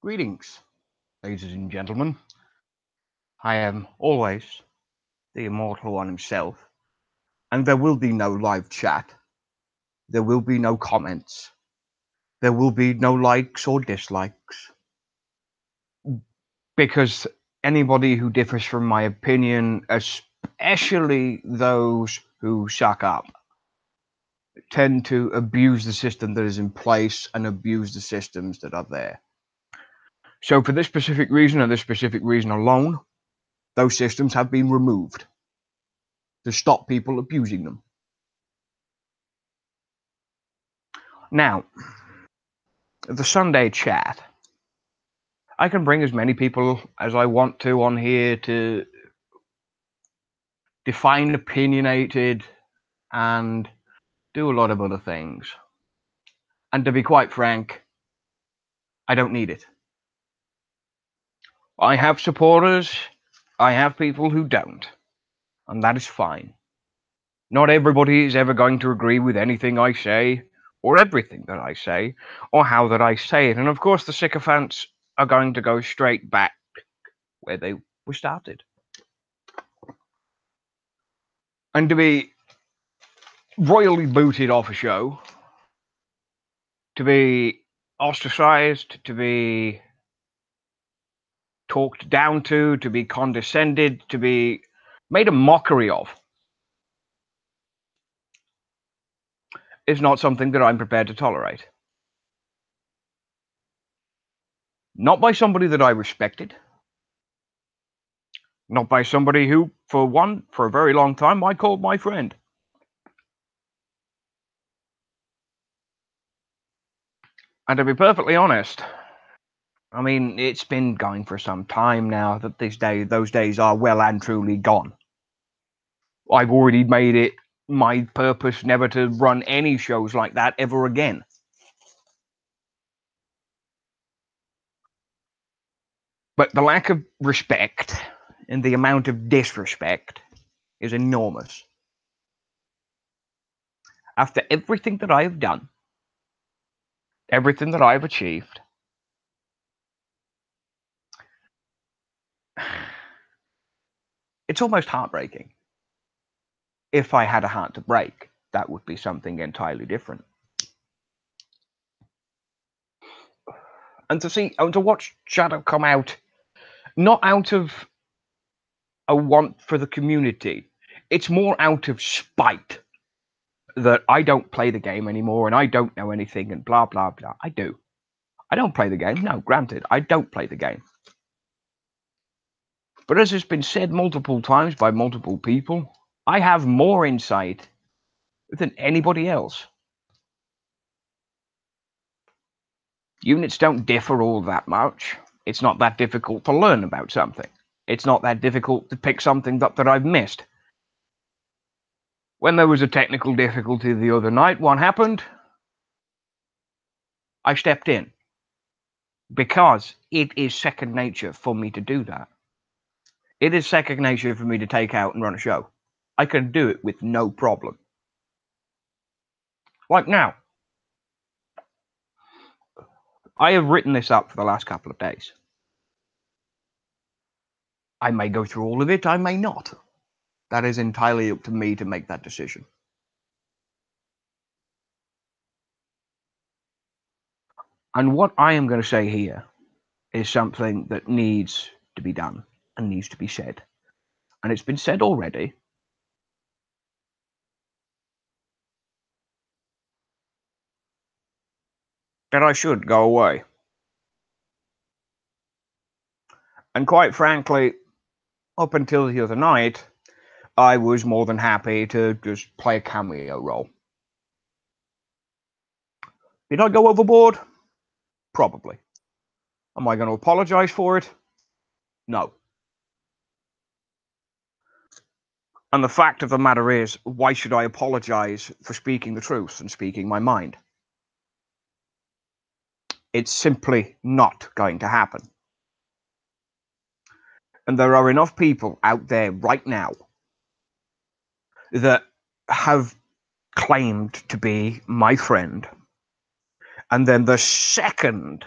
Greetings, ladies and gentlemen. I am always the immortal one himself, and there will be no live chat. There will be no comments. There will be no likes or dislikes. Because anybody who differs from my opinion, especially those who suck up, tend to abuse the system that is in place and abuse the systems that are there. So, for this specific reason and this specific reason alone, those systems have been removed to stop people abusing them. Now, the Sunday chat, I can bring as many people as I want to on here to define opinionated and do a lot of other things. And to be quite frank, I don't need it. I have supporters, I have people who don't, and that is fine. Not everybody is ever going to agree with anything I say, or everything that I say, or how that I say it. And of course, the sycophants are going to go straight back where they were started. And to be royally booted off a show, to be ostracized, to be talked down to be condescended, to be made a mockery of, is not something that I'm prepared to tolerate. Not by somebody that I respected. Not by somebody who, for a very long time, I called my friend. And to be perfectly honest, I mean, it's been going for some time now that those days are well and truly gone. I've already made it my purpose never to run any shows like that ever again. But the lack of respect and the amount of disrespect is enormous. After everything that I have done, everything that I have achieved, it's almost heartbreaking. If I had a heart to break, that would be something entirely different. And to watch Shadow come out, not out of a want for the community, it's more out of spite that I don't play the game anymore and I don't know anything and blah, blah, blah. I do. I don't play the game. No, granted, I don't play the game. But as has been said multiple times by multiple people, I have more insight than anybody else. Units don't differ all that much. It's not that difficult to learn about something. It's not that difficult to pick something up that I've missed. When there was a technical difficulty the other night, what happened? I stepped in. Because it is second nature for me to do that. It is second nature for me to take out and run a show. I can do it with no problem. Like now. I have written this up for the last couple of days. I may go through all of it, I may not. That is entirely up to me to make that decision. And what I am going to say here is something that needs to be done and needs to be said. And it's been said already. That I should go away. And quite frankly, up until the other night, I was more than happy to just play a cameo role. Did I go overboard? Probably. Am I going to apologize for it? No. And the fact of the matter is, why should I apologize for speaking the truth and speaking my mind? It's simply not going to happen. And there are enough people out there right now that have claimed to be my friend. And then the second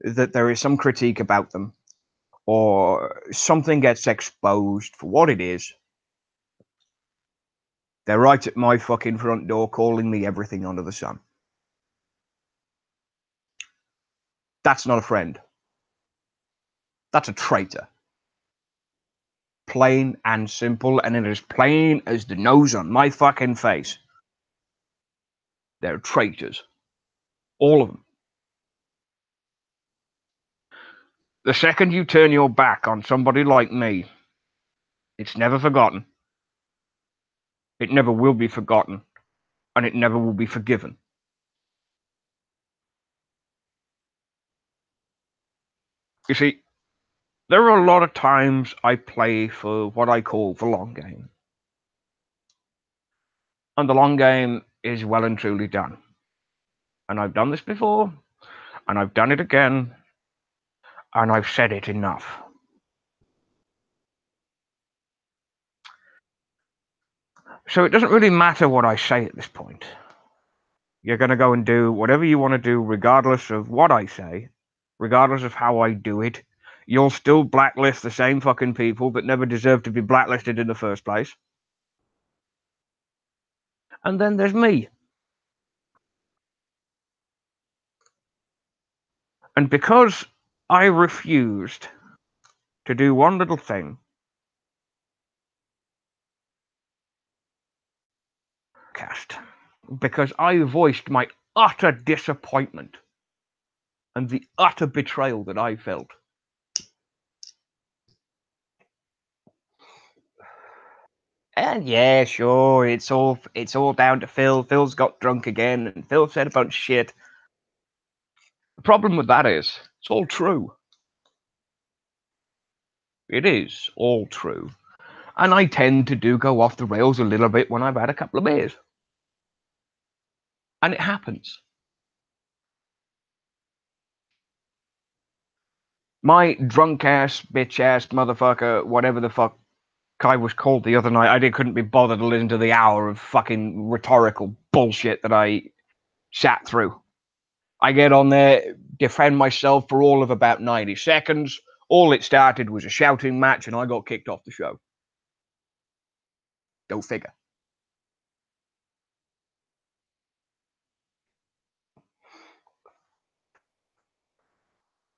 that there is some critique about them, or something gets exposed for what it is, they're right at my fucking front door calling me everything under the sun. That's not a friend. That's a traitor. Plain and simple, and it is plain as the nose on my fucking face. They're traitors. All of them. The second you turn your back on somebody like me, it's never forgotten. It never will be forgotten. And it never will be forgiven. You see, there are a lot of times I play for what I call the long game. And the long game is well and truly done. And I've done this before, and I've done it again, and I've said it enough. So it doesn't really matter what I say at this point. You're going to go and do whatever you want to do, regardless of what I say, regardless of how I do it. You'll still blacklist the same fucking people that never deserved to be blacklisted in the first place. And then there's me. And because I refused to do one little thing, because I voiced my utter disappointment and the utter betrayal that I felt. And yeah, sure, it's all down to Phil. Phil's got drunk again, and Phil said a bunch of shit. The problem with that is, it's all true. It is all true. And I tend to do go off the rails a little bit when I've had a couple of beers. And it happens. My drunk ass, bitch ass, motherfucker, whatever the fuck I was called the other night, I couldn't be bothered to listen to the hour of fucking rhetorical bullshit that I sat through. I get on there, defend myself for all of about 90 seconds. All it started was a shouting match, and I got kicked off the show. Go figure.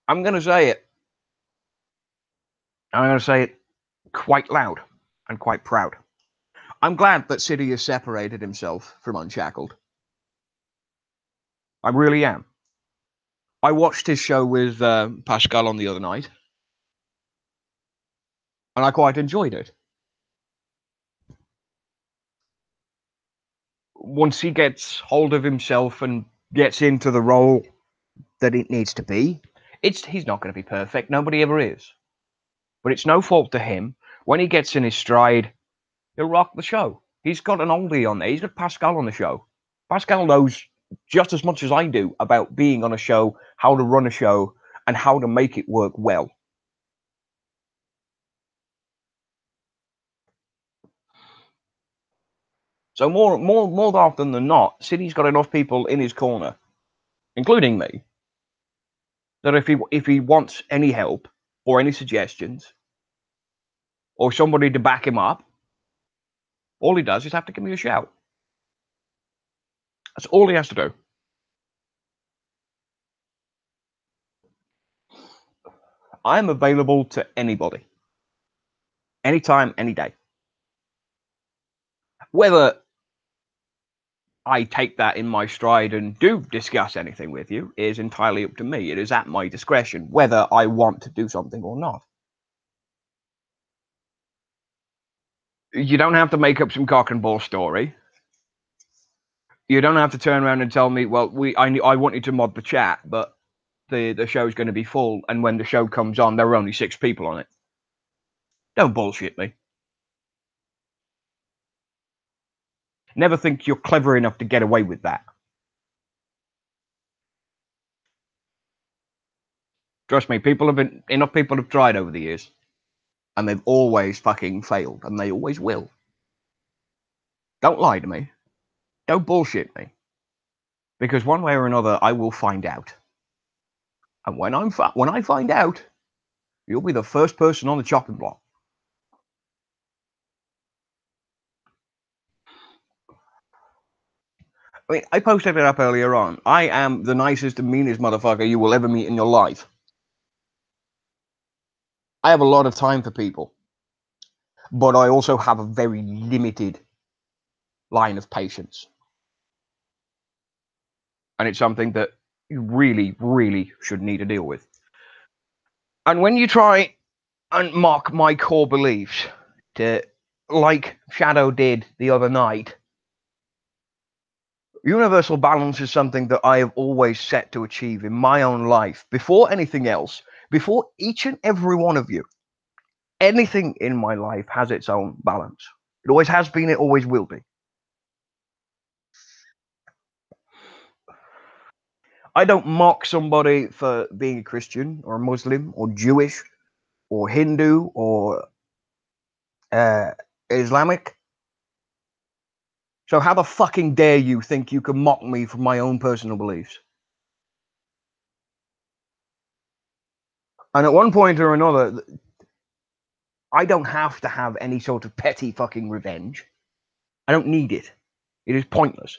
I'm going to say it. I'm going to say it quite loud and quite proud. I'm glad that City has separated himself from Unshackled. I really am. I watched his show with Pascal on the other night, and I quite enjoyed it. Once he gets hold of himself and gets into the role that it needs to be, he's not going to be perfect. Nobody ever is. But it's no fault to him. When he gets in his stride, he'll rock the show. He's got an oldie on there. He's got Pascal on the show. Pascal knows just as much as I do about being on a show, how to run a show, and how to make it work well. So more often than not, City's got enough people in his corner, including me, that if he wants any help or any suggestions or somebody to back him up, all he does is have to give me a shout. That's all he has to do. I'm available to anybody. Anytime, any day. Whether I take that in my stride and do discuss anything with you is entirely up to me. It is at my discretion whether I want to do something or not. You don't have to make up some cock and ball story. You don't have to turn around and tell me, well, I want you to mod the chat, but the show's going to be full, and when the show comes on, there are only 6 people on it. Don't bullshit me. Never think you're clever enough to get away with that. Trust me, enough people have tried over the years, and they've always fucking failed, and they always will. Don't lie to me. Don't bullshit me. Because one way or another, I will find out. And when I find out, you'll be the first person on the chopping block. I mean, I posted it up earlier on. I am the nicest and meanest motherfucker you will ever meet in your life. I have a lot of time for people, but I also have a very limited line of patience. And it's something that you really, really should need to deal with. And when you try and mock my core beliefs, like Shadow did the other night, universal balance is something that I have always set to achieve in my own life. Before anything else, before each and every one of you, anything in my life has its own balance. It always has been, it always will be. I don't mock somebody for being a Christian or a Muslim or Jewish or Hindu or Islamic. So how the fucking dare you think you can mock me for my own personal beliefs? And at one point or another, I don't have to have any sort of petty fucking revenge. I don't need it. It is pointless.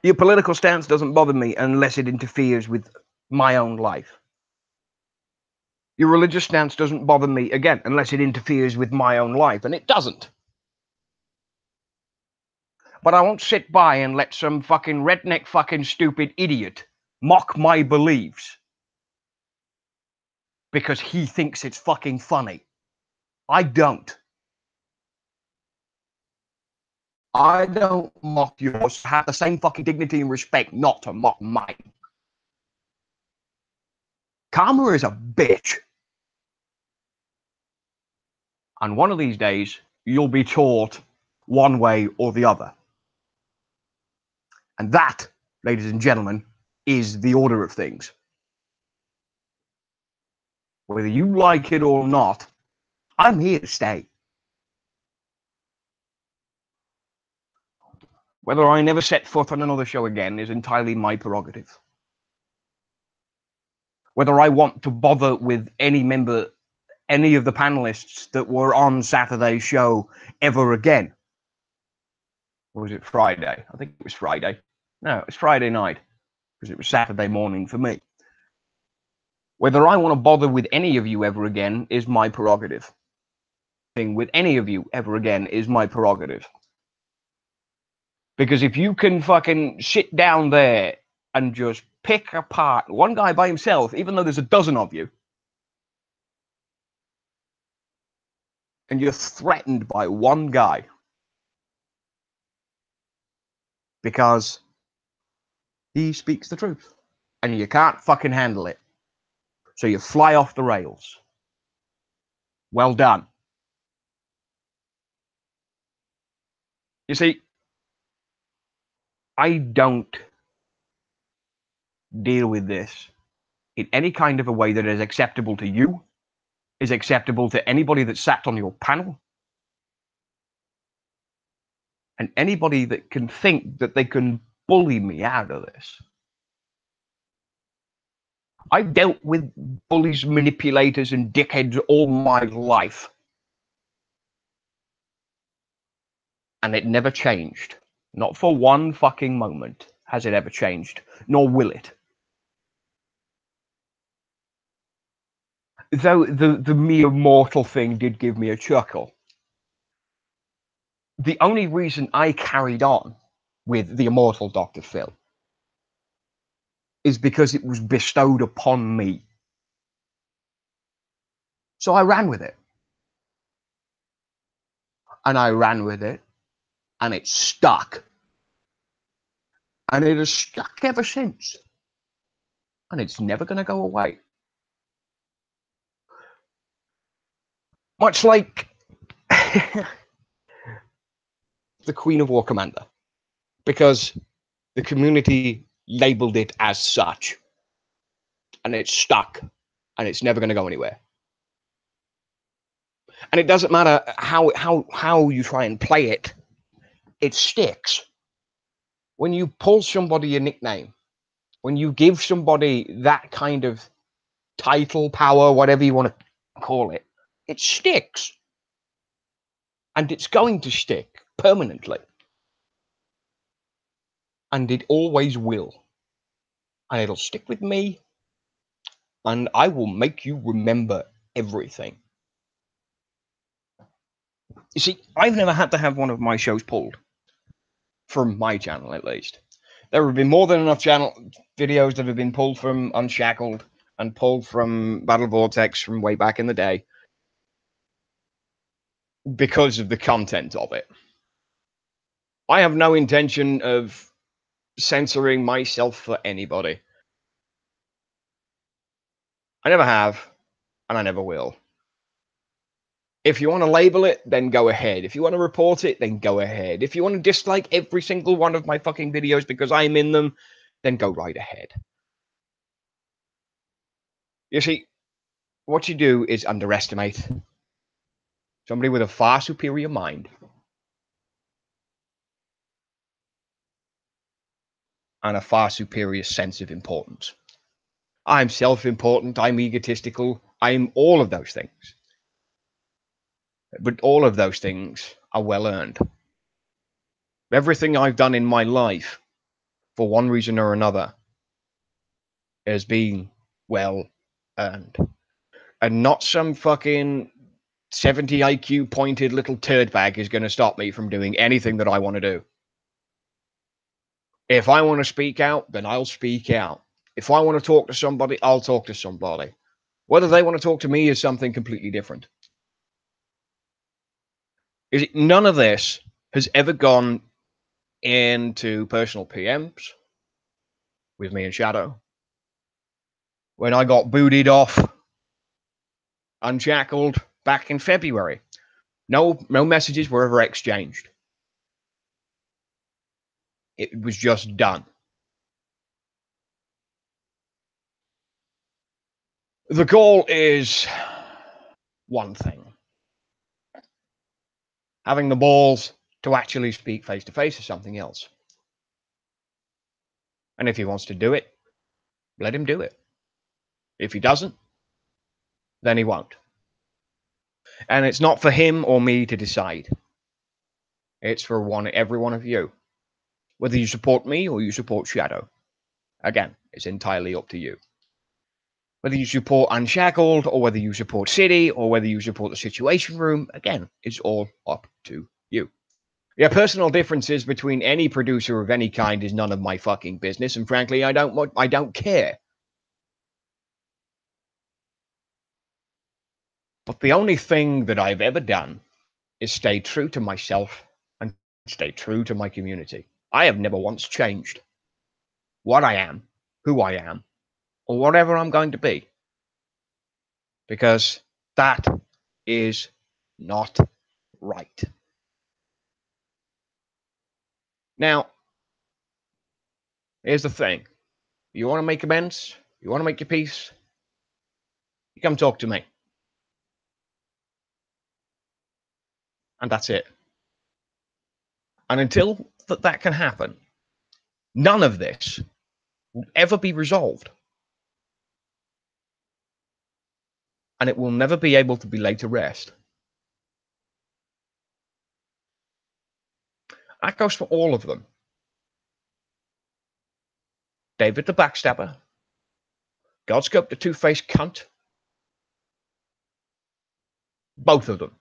Your political stance doesn't bother me unless it interferes with my own life. Your religious stance doesn't bother me, again, unless it interferes with my own life, and it doesn't. But I won't sit by and let some fucking redneck fucking stupid idiot mock my beliefs because he thinks it's fucking funny. I don't. I don't mock yours. Have the same fucking dignity and respect not to mock mine. Karma is a bitch. And one of these days, you'll be taught one way or the other. And that, ladies and gentlemen, is the order of things. Whether you like it or not, I'm here to stay. Whether I never set foot on another show again is entirely my prerogative. Whether I want to bother with any of the panelists that were on Saturday's show ever again. Or was it Friday? I think it was Friday. No, it was Friday night, because it was Saturday morning for me. Whether I want to bother with any of you ever again is my prerogative. With any of you ever again is my prerogative. Because if you can fucking sit down there and just pick apart one guy by himself, even though there's a dozen of you, and you're threatened by one guy because he speaks the truth and you can't fucking handle it, so you fly off the rails. Well done. You see, I don't deal with this in any kind of a way that is acceptable to you, is acceptable to anybody that sat on your panel, and anybody that can think that they can bully me out of this. I've dealt with bullies, manipulators, and dickheads all my life. And it never changed. Not for one fucking moment has it ever changed, nor will it. Though the mere mortal thing did give me a chuckle. The only reason I carried on with the immortal Dr. Phil is because it was bestowed upon me. So I ran with it. And I ran with it, and it stuck. And it has stuck ever since. And it's never going to go away. Much like the Queen of War Commander. Because the community labeled it as such. And it's stuck. And it's never going to go anywhere. And it doesn't matter how you try and play it. it sticks. When you pull somebody a nickname, when you give somebody that kind of title, power, whatever you want to call it, it sticks. And it's going to stick permanently. And it always will. And it'll stick with me. And I will make you remember everything. You see, I've never had to have one of my shows pulled. From my channel, at least. There have been more than enough channel videos that have been pulled from Unshackled and pulled from Battle Vortex from way back in the day because of the content of it. I have no intention of censoring myself for anybody. I never have, and I never will. If you want to label it, then go ahead. If you want to report it, then go ahead. If you want to dislike every single one of my fucking videos because I'm in them, then go right ahead. You see, what you do is underestimate somebody with a far superior mind and a far superior sense of importance. I'm self-important, I'm egotistical, I'm all of those things. But all of those things are well earned. Everything I've done in my life, for one reason or another, has been well earned. And not some fucking 70 IQ pointed little turd bag is going to stop me from doing anything that I want to do. If I want to speak out, then I'll speak out. If I want to talk to somebody, I'll talk to somebody. Whether they want to talk to me is something completely different. None of this has ever gone into personal PMs with me and Shadow. When I got booted off Unshackled back in February, no messages were ever exchanged. It was just done. The goal is one thing. Having the balls to actually speak face to face is something else. And if he wants to do it, let him do it. If he doesn't, then he won't. And it's not for him or me to decide. It's for every one of you. Whether you support me or you support Shadow. Again, it's entirely up to you. Whether you support Unshackled or whether you support City or whether you support the Situation Room, again, it's all up to you. Yeah, personal differences between any producer of any kind is none of my fucking business, and frankly, I don't care. But the only thing that I've ever done is stay true to myself and stay true to my community. I have never once changed what I am, who I am, or whatever I'm going to be. Because that is not right. Now, here's the thing. You want to make amends? You want to make your peace? You come talk to me. And that's it. And until that can happen, none of this will ever be resolved. And it will never be able to be laid to rest. That goes for all of them. David the Backstabber, Godscope the Two-Faced Cunt, both of them.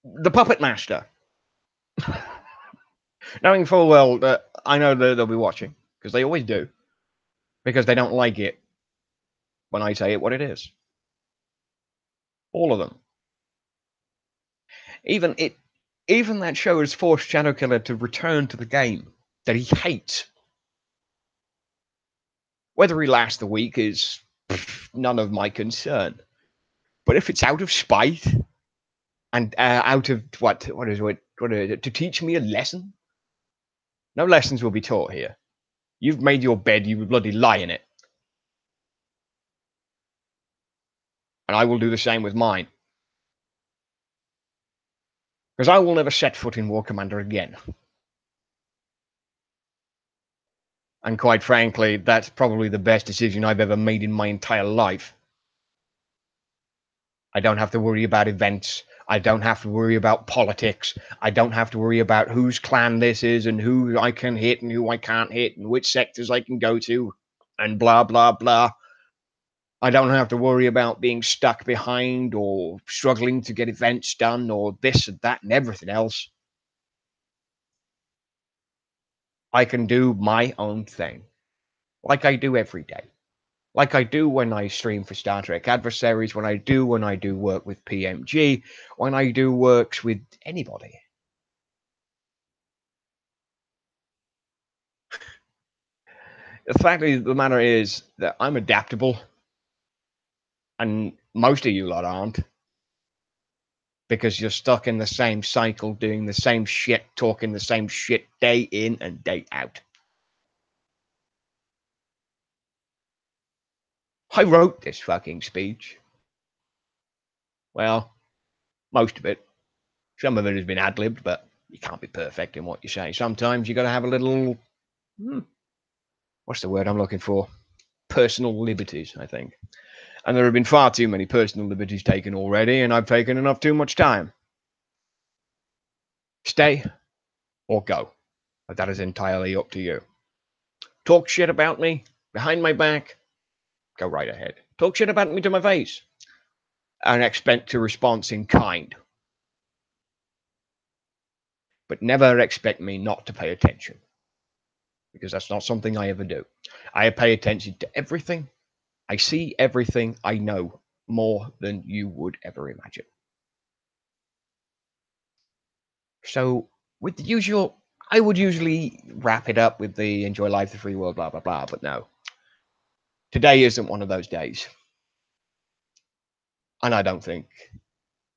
The Puppet Master, knowing full well that I know that they'll be watching, because they always do, because they don't like it when I say it what it is. All of them. Even that show has forced Shadowkiller to return to the game that he hates. Whether he lasts the week is none of my concern. But if it's out of spite and out of what is it to teach me a lesson? No lessons will be taught here. You've made your bed, you bloody lie in it. And I will do the same with mine. Because I will never set foot in War Commander again. And quite frankly, that's probably the best decision I've ever made in my entire life. I don't have to worry about events. I don't have to worry about politics. I don't have to worry about whose clan this is and who I can hit and who I can't hit and which sectors I can go to and blah, blah, blah. I don't have to worry about being stuck behind or struggling to get events done or this and that and everything else. I can do my own thing, like I do every day. Like I do when I stream for Star Trek Adversaries, when I do work with PMG, when I do works with anybody. The fact of the matter is that I'm adaptable, and most of you lot aren't, because you're stuck in the same cycle, doing the same shit, talking the same shit day in and day out. I wrote this fucking speech. Well, most of it. Some of it has been ad-libbed, but you can't be perfect in what you say. Sometimes you got to have a little, what's the word I'm looking for? Personal liberties, I think. And there have been far too many personal liberties taken already, and I've taken enough too much time. Stay or go. But that is entirely up to you. Talk shit about me behind my back, go right ahead. Talk shit about me to my face and expect a response in kind. But never expect me not to pay attention, because that's not something I ever do. I pay attention to everything. I see everything. I know more than you would ever imagine. So, with the usual, I would usually wrap it up with the enjoy life, the free world, blah, blah, blah. But no, today isn't one of those days. And I don't think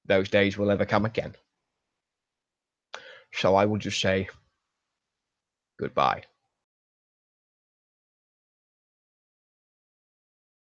those days will ever come again. So I will just say goodbye.